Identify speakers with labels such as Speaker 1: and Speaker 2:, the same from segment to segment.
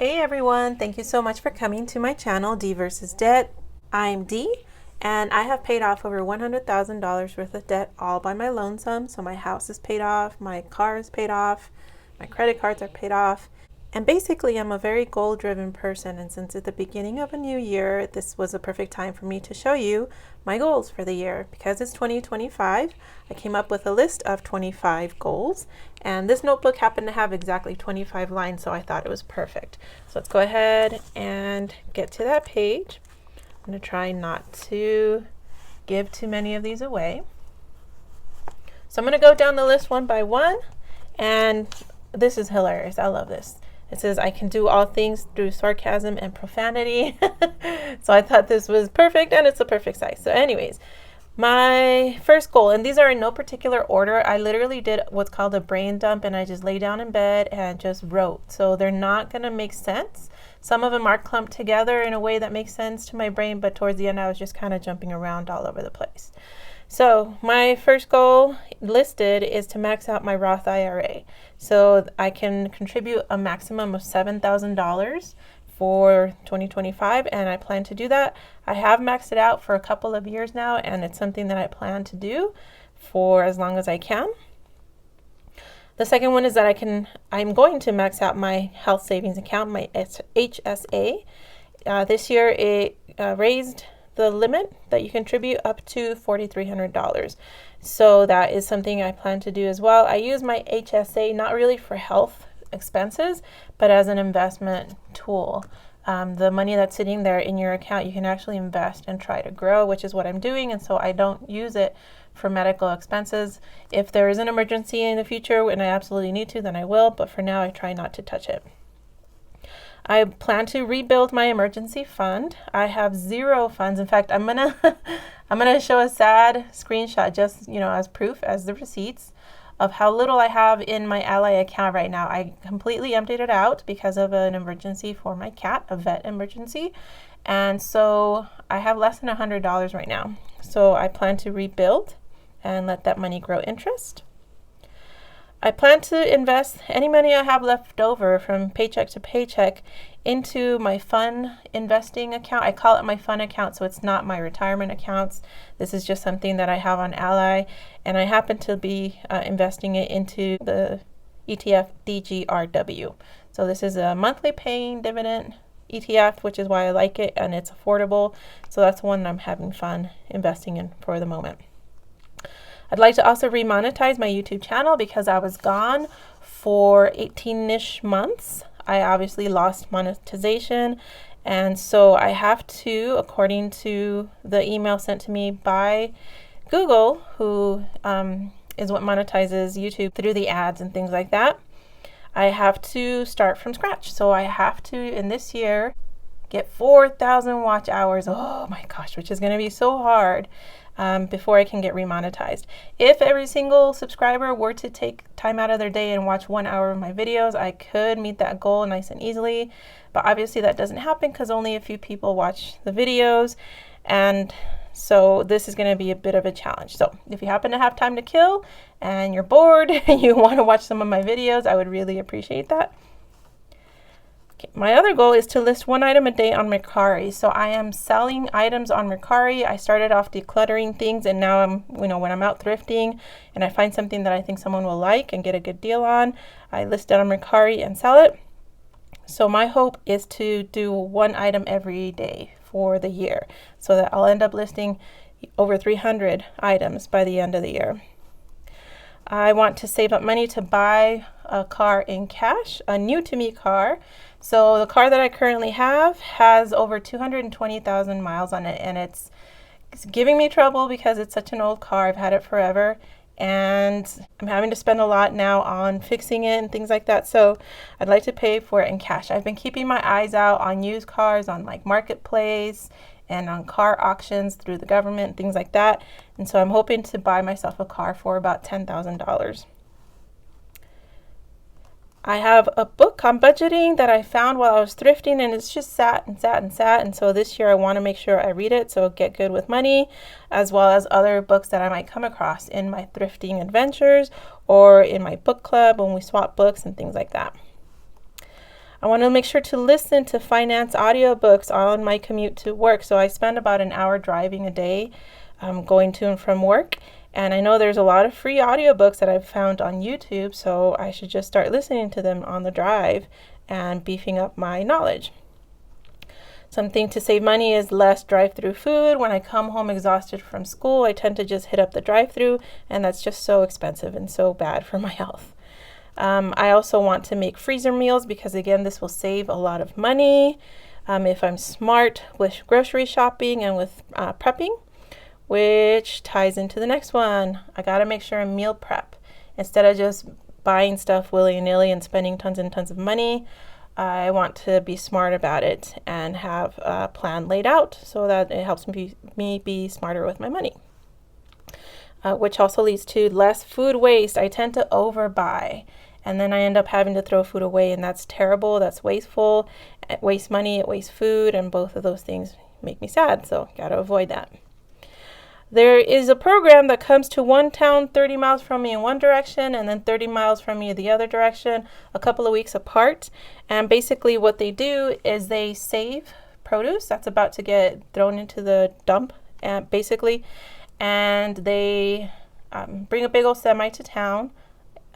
Speaker 1: Hey everyone, thank you so much for coming to my channel, D.vs.debt. I'm D, and I have paid off over $100,000 worth of debt all by my lonesome. So my house is paid off, my car is paid off, my credit cards are paid off. And basically, I'm a very goal-driven person, and since at the beginning of a new year, this was a perfect time for me to show you my goals for the year. Because it's 2025, I came up with a list of 25 goals, and this notebook happened to have exactly 25 lines, so I thought it was perfect. So let's go ahead and get to that page. I'm going to try not to give too many of these away. So I'm going to go down the list one by one, and this is hilarious. I love this. It says, I can do all things through sarcasm and profanity. So I thought this was perfect, and it's a perfect size. So anyways, my first goal, and these are in no particular order. I literally did what's called a brain dump, and I just lay down in bed and just wrote. So they're not going to make sense. Some of them are clumped together in a way that makes sense to my brain, but towards the end, I was just kind of jumping around all over the place. So my first goal listed is to max out my Roth IRA. So I can contribute a maximum of $7,000 for 2025, and I plan to do that. I have maxed it out for a couple of years now, and it's something that I plan to do for as long as I can. The second one is that I'm going to max out my health savings account, my HSA. This year it raised the limit that you contribute up to $4,300. So that is something I plan to do as well. I use my HSA not really for health expenses, but as an investment tool. The money that's sitting there in your account, you can actually invest and try to grow, which is what I'm doing. And so I don't use it for medical expenses. If there is an emergency in the future and I absolutely need to, then I will. But for now, I try not to touch it. I plan to rebuild my emergency fund. I have zero funds. In fact, I'm gonna show a sad screenshot just as proof, as the receipts of how little I have in my Ally account right now. I completely emptied it out because of an emergency for my cat, a vet emergency. And so I have less than $100 right now. So I plan to rebuild and let that money grow interest. I plan to invest any money I have left over from paycheck to paycheck into my fun investing account. I call it my fun account, so it's not my retirement accounts. This is just something that I have on Ally, and I happen to be investing it into the ETF DGRW. So this is a monthly paying dividend ETF, which is why I like it, and it's affordable. So that's one I'm having fun investing in for the moment. I'd like to also remonetize my YouTube channel because I was gone for 18-ish months. I obviously lost monetization, and so I have to, according to the email sent to me by Google, who is what monetizes YouTube through the ads and things like that, I have to start from scratch. So I have to, in this year, get 4,000 watch hours. Oh my gosh, which is going to be so hard. Before I can get remonetized. If every single subscriber were to take time out of their day and watch 1 hour of my videos, I could meet that goal nice and easily. But obviously that doesn't happen because only a few people watch the videos. And so this is going to be a bit of a challenge. So if you happen to have time to kill and you're bored and you want to watch some of my videos, I would really appreciate that. My other goal is to list one item a day on Mercari. So I am selling items on Mercari. I started off decluttering things, and now I'm, when I'm out thrifting and I find something that I think someone will like and get a good deal on, I list it on Mercari and sell it. So my hope is to do one item every day for the year, so that I'll end up listing over 300 items by the end of the year. I want to save up money to buy a car in cash, a new to me car. So the car that I currently have has over 220,000 miles on it, and it's giving me trouble because it's such an old car. I've had it forever, and I'm having to spend a lot now on fixing it and things like that. So I'd like to pay for it in cash. I've been keeping my eyes out on used cars on like Marketplace and on car auctions through the government, things like that. And so I'm hoping to buy myself a car for about $10,000. I have a book on budgeting that I found while I was thrifting, and it's just sat. And so this year I want to make sure I read it, so Get Good with Money, as well as other books that I might come across in my thrifting adventures or in my book club when we swap books and things like that. I want to make sure to listen to finance audiobooks on my commute to work. So I spend about an hour driving a day, going to and from work. And I know there's a lot of free audiobooks that I've found on YouTube, so I should just start listening to them on the drive and beefing up my knowledge. Something to save money is less drive-through food. When I come home exhausted from school, I tend to just hit up the drive-through, and that's just so expensive and so bad for my health. I also want to make freezer meals because, again, this will save a lot of money if I'm smart with grocery shopping and with prepping, which ties into the next one. I got to make sure I meal prep. Instead of just buying stuff willy-nilly and spending tons and tons of money, I want to be smart about it and have a plan laid out so that it helps me be smarter with my money. Which also leads to less food waste. I tend to overbuy, and then I end up having to throw food away, and that's terrible. That's wasteful. It wastes money, it wastes food, and both of those things make me sad, so gotta avoid that. There is a program that comes to one town 30 miles from me in one direction and then 30 miles from me the other direction, a couple of weeks apart. And basically what they do is they save produce that's about to get thrown into the dump, basically. And they bring a big old semi to town.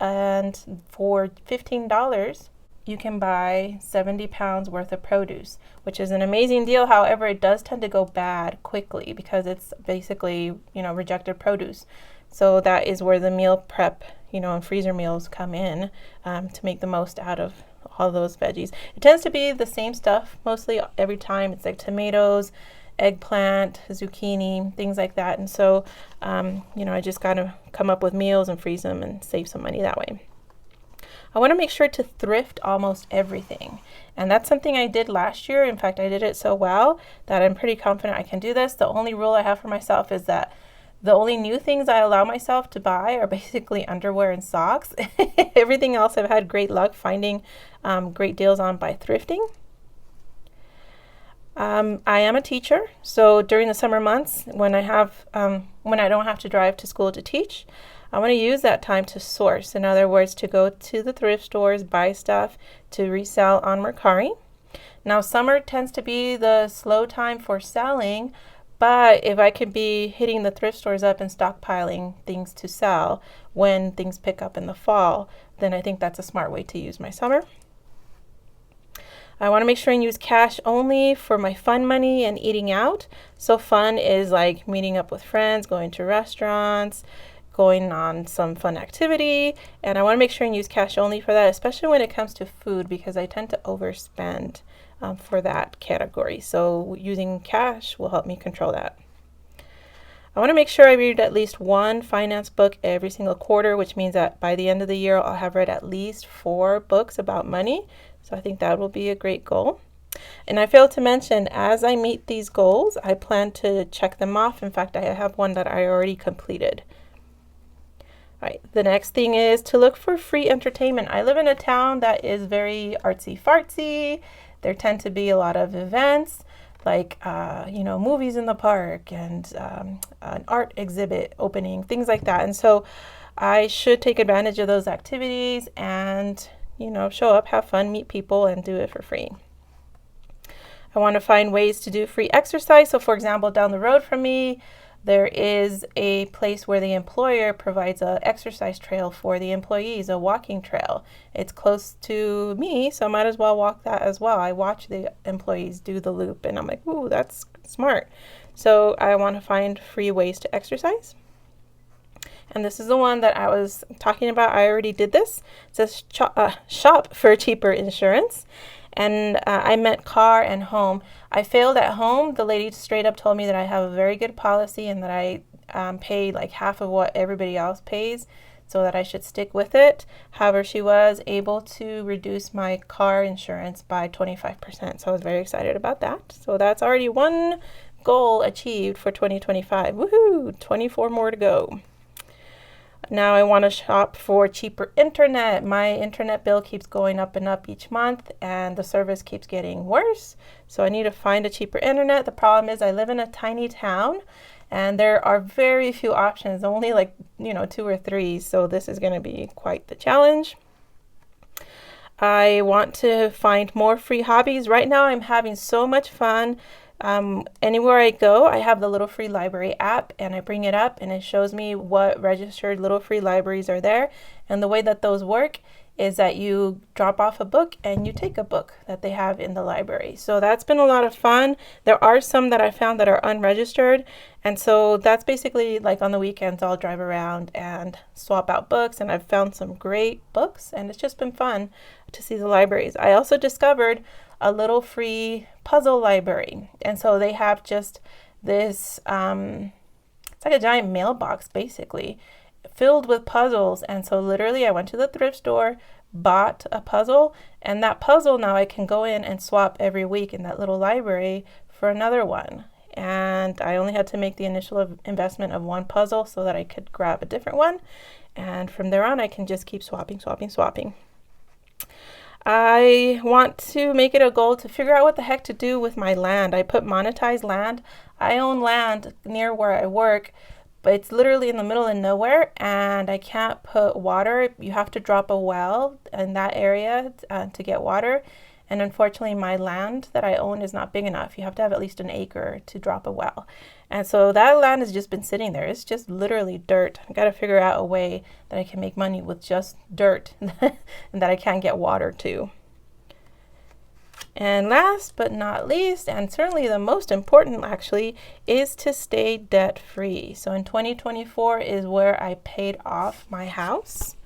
Speaker 1: And for $15, you can buy 70 pounds worth of produce, which is an amazing deal. However, it does tend to go bad quickly because it's basically, rejected produce. So that is where the meal prep, and freezer meals come in to make the most out of all those veggies. It tends to be the same stuff mostly every time. It's like tomatoes, eggplant, zucchini, things like that. And so, I just got to come up with meals and freeze them and save some money that way. I want to make sure to thrift almost everything. And that's something I did last year. In fact, I did it so well that I'm pretty confident I can do this. The only rule I have for myself is that the only new things I allow myself to buy are basically underwear and socks. Everything else I've had great luck finding great deals on by thrifting. I am a teacher, so during the summer months when I don't have to drive to school to teach, I want to use that time to source. In other words, to go to the thrift stores, buy stuff to resell on Mercari. Now, summer tends to be the slow time for selling, but if I could be hitting the thrift stores up and stockpiling things to sell when things pick up in the fall, then I think that's a smart way to use my summer. I want to make sure and use cash only for my fun money and eating out. So fun is like meeting up with friends, going to restaurants, going on some fun activity, and I want to make sure and use cash only for that, especially when it comes to food, because I tend to overspend for that category. So using cash will help me control that. I want to make sure I read at least one finance book every single quarter, which means that by the end of the year, I'll have read at least 4 books about money. So I think that will be a great goal. And I failed to mention, as I meet these goals, I plan to check them off. In fact, I have one that I already completed. All right, the next thing is to look for free entertainment. I live in a town that is very artsy-fartsy. There tend to be a lot of events like, movies in the park and an art exhibit opening, things like that. And so I should take advantage of those activities and, show up, have fun, meet people, and do it for free. I want to find ways to do free exercise. So, for example, down the road from me, there is a place where the employer provides an exercise trail for the employees, a walking trail. It's close to me, so I might as well walk that as well. I watch the employees do the loop, and I'm like, ooh, that's smart. So I want to find free ways to exercise. And this is the one that I was talking about. I already did this. It says shop for cheaper insurance. And I meant car and home. I failed at home. The lady straight up told me that I have a very good policy and that I pay like half of what everybody else pays, so that I should stick with it. However, she was able to reduce my car insurance by 25%. So I was very excited about that. So that's already one goal achieved for 2025. Woohoo! 24 more to go. Now I want to shop for cheaper internet. My internet bill keeps going up and up each month, and the service keeps getting worse. So I need to find a cheaper internet. The problem is I live in a tiny town, and there are very few options, only like 2 or 3. So this is going to be quite the challenge. I want to find more free hobbies. Right now, I'm having so much fun. Anywhere I go, I have the Little Free Library app, and I bring it up and it shows me what registered little free libraries are there. And the way that those work is that you drop off a book and you take a book that they have in the library. So that's been a lot of fun. There are some that I found that are unregistered. And so that's basically like on the weekends, I'll drive around and swap out books. And I've found some great books, and it's just been fun to see the libraries. I also discovered a little free puzzle library. And so they have just this, it's like a giant mailbox basically, filled with puzzles. And so literally I went to the thrift store, bought a puzzle, and that puzzle now I can go in and swap every week in that little library for another one. And I only had to make the initial investment of one puzzle so that I could grab a different one. And from there on, I can just keep swapping. I want to make it a goal to figure out what the heck to do with my land. I put monetize land. I own land near where I work, but it's literally in the middle of nowhere, and I can't put water. You have to drop a well in that area to get water. And unfortunately, my land that I own is not big enough. You have to have at least an acre to drop a well. And so that land has just been sitting there. It's just literally dirt. I got to figure out a way that I can make money with just dirt and that I can get water to. And last but not least, and certainly the most important actually, is to stay debt free. So in 2024 is where I paid off my house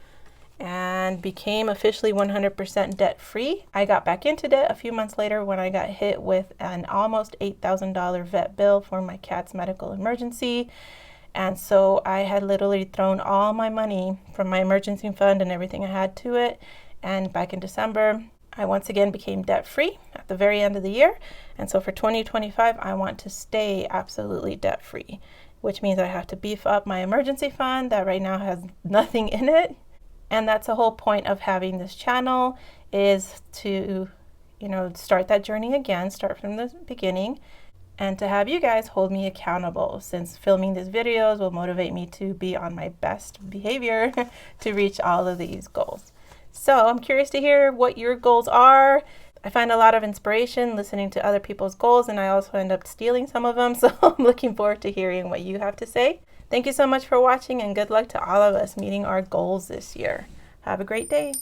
Speaker 1: and became officially 100% debt free. I got back into debt a few months later when I got hit with an almost $8,000 vet bill for my cat's medical emergency. And so I had literally thrown all my money from my emergency fund and everything I had to it. And back in December, I once again became debt free at the very end of the year. And so for 2025, I want to stay absolutely debt free, which means I have to beef up my emergency fund that right now has nothing in it. And that's the whole point of having this channel, is to, start that journey again, start from the beginning, and to have you guys hold me accountable, since filming these videos will motivate me to be on my best behavior to reach all of these goals. So I'm curious to hear what your goals are. I find a lot of inspiration listening to other people's goals, and I also end up stealing some of them. So I'm looking forward to hearing what you have to say. Thank you so much for watching, and good luck to all of us meeting our goals this year. Have a great day.